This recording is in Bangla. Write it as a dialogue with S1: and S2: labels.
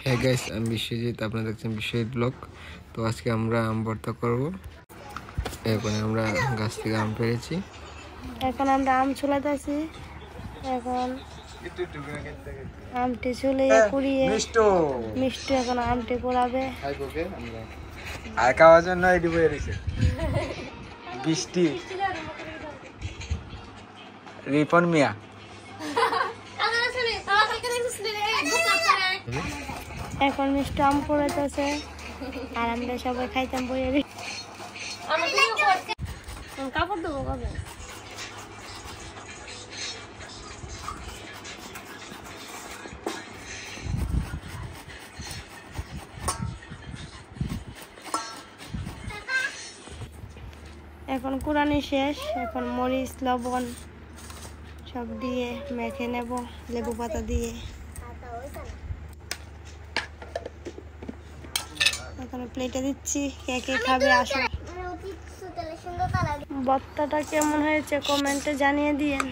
S1: হ্যাঁ গাইস, আমি বিশ্বজিৎ, আপনারা দেখছেন বিশ্বজিৎ ব্লগ। তো আজকে আমরা আম ভর্তা করব। এখন আমরা গাছ থেকে আম পেড়েছি,
S2: এখন আমরা আম ছুলাতেছি। এখন আমটি ছুলে কুড়িয়ে মিষ্টি এখন আমটি পোড়াবে।
S3: আর খাওয়ার জন্য এটি বয়ে রয়েছে বৃষ্টি রিপন মিয়া।
S2: এখন মিষ্টি আম পোড়াতেছে আর আমরা সবাই খাইতাম বইয়ে। কাপড় দেবো কবে? এখন কুড়ানি শেষ। এখন মরিচ লবণ সব দিয়ে মেখে নেব লেবু পাতা দিয়ে। এখন প্লেটে দিচ্ছি, কে কে খাবে আসো। ভর্তাটা কেমন হয়েছে কমেন্টে জানিয়ে দিয়েন।